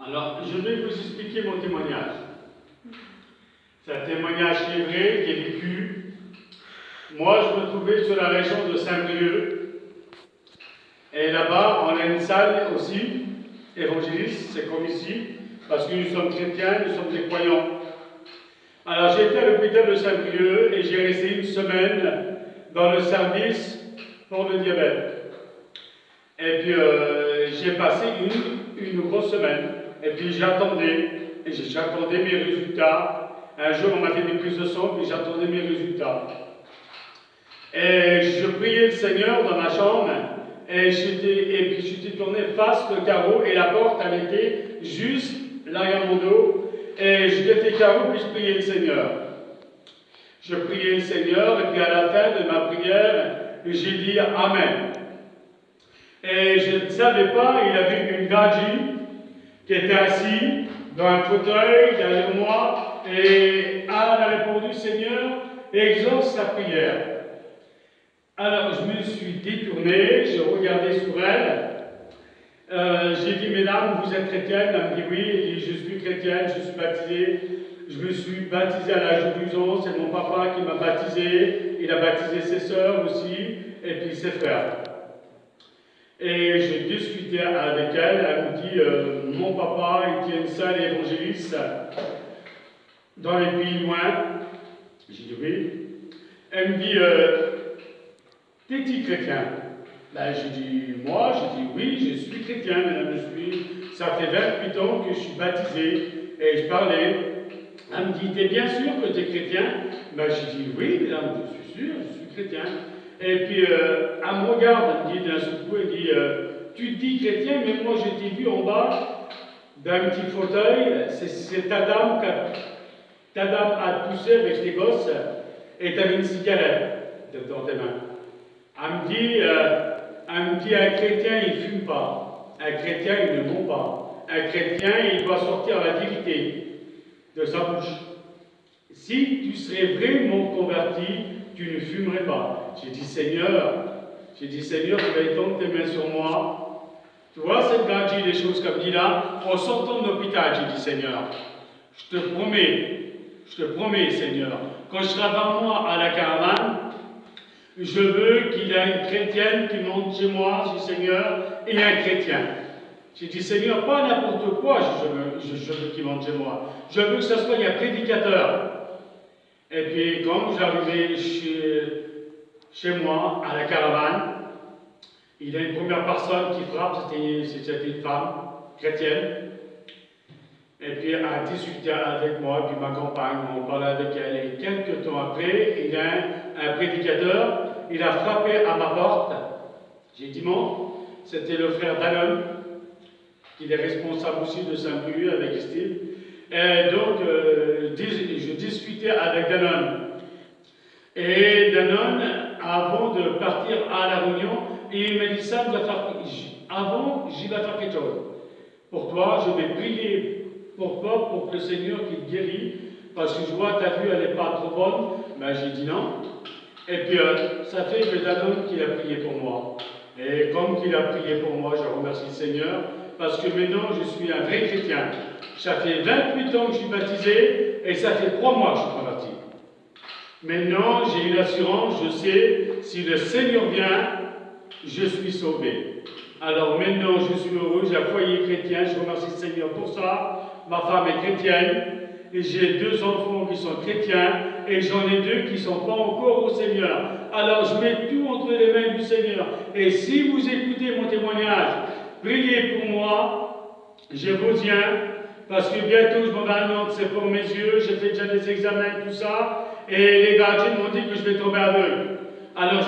Alors, je vais vous expliquer mon témoignage. C'est un témoignage qui est vrai, qui est vécu. Moi, je me trouvais sur la région de Saint-Brieuc. Et là-bas, on a une salle aussi, évangéliste, c'est comme ici, parce que nous sommes chrétiens, nous sommes des croyants. Alors, j'ai été à l'hôpital de Saint-Brieuc et j'ai resté une semaine dans le service pour le diabète. Et puis, j'ai passé une grosse semaine. Et puis, j'attendais mes résultats. Un jour, on m'a fait des prises de sang, puis j'attendais mes résultats. Et je priais le Seigneur dans ma chambre, et puis j'étais tourné face le carreau, et la porte, elle était juste derrière mon dos. Et je mettais le carreau, puis je priais le Seigneur. Je priais le Seigneur, et puis à la fin de ma prière, j'ai dit Amen. Et je ne savais pas, il y avait une gadji qui était assise dans un fauteuil derrière moi, et elle a répondu Seigneur, exauce sa prière. Alors je me suis détourné, j'ai regardé sur elle, j'ai dit Mesdames, vous êtes chrétienne? Elle me dit oui, et je suis chrétienne, je suis baptisée. Je me suis baptisé à l'âge de 12 ans, c'est mon papa qui m'a baptisé, il a baptisé ses sœurs aussi, et puis ses frères. Et j'ai discuté avec elle, elle me dit mon papa il tient une salle évangéliste dans les pays loin. J'ai dit oui. Elle me dit t'es-tu chrétien? Ben, j'ai dit oui, je suis chrétien, madame, ça fait 28 ans que je suis baptisé, et je parlais. Elle me dit t'es bien sûr que tu es chrétien? Ben, j'ai dit oui, madame, je suis sûr, je suis chrétien. Et puis, elle me regarde, elle me dit d'un seul coup, elle dit tu te dis chrétien, mais moi je t'ai vu en bas d'un petit fauteuil, c'est ta dame a poussé avec tes gosses, et tu avais une cigarette dans tes mains. Elle me dit un chrétien il ne fume pas, un chrétien il ne ment pas, un chrétien il doit sortir la vérité de sa bouche. Si tu serais vraiment converti, tu ne fumerais pas. J'ai dit Seigneur, tu vas étendre tes mains sur moi. Tu vois cette gadji, des choses comme dit là, en sortant de l'hôpital, j'ai dit Seigneur, je te promets Seigneur, quand je serai devant moi à la caravane, je veux qu'il y ait une chrétienne qui monte chez moi, j'ai dit Seigneur, et un chrétien. J'ai dit Seigneur, pas n'importe quoi, je veux qu'il monte chez moi. Je veux que ce soit un prédicateur. Et puis, quand j'arrivais chez moi, à la caravane, il y a une première personne qui frappe, c'était une femme chrétienne. Et puis, elle a discuté avec moi, puis ma compagne, on parlait avec elle. Et quelques temps après, il y a un prédicateur, il a frappé à ma porte. J'ai dit non, c'était le frère Danone, qui est responsable aussi de Saint-Brieuc avec Steve. Et donc, je discutais avec Danone. Et Danone, avant de partir à la réunion, il m'a dit ça, avant, j'y vais faire quelque chose. Pour toi, je vais prier pour toi, pour que le Seigneur qui te guérit, parce que je vois ta vue, elle n'est pas trop bonne. Ben, j'ai dit non. Et puis, ça fait que Danone qu'il a prié pour moi. Et comme qu'il a prié pour moi, je remercie le Seigneur, parce que maintenant, je suis un vrai chrétien. Ça fait 28 ans que je suis baptisé, et ça fait 3 mois que je suis converti. Maintenant, j'ai une assurance, je sais, si le Seigneur vient, je suis sauvé. Alors maintenant, je suis heureux, j'ai un foyer chrétien, je remercie le Seigneur pour ça. Ma femme est chrétienne, et j'ai 2 enfants qui sont chrétiens, et j'en ai 2 qui ne sont pas encore au Seigneur. Alors je mets tout entre les mains du Seigneur. Et si vous écoutez mon témoignage, priez pour moi, je vous tiens, parce que bientôt je m'en vais à Nantes, c'est pour mes yeux, j'ai fait déjà des examens, tout ça, et les gardiens m'ont dit que je vais tomber aveugle. Alors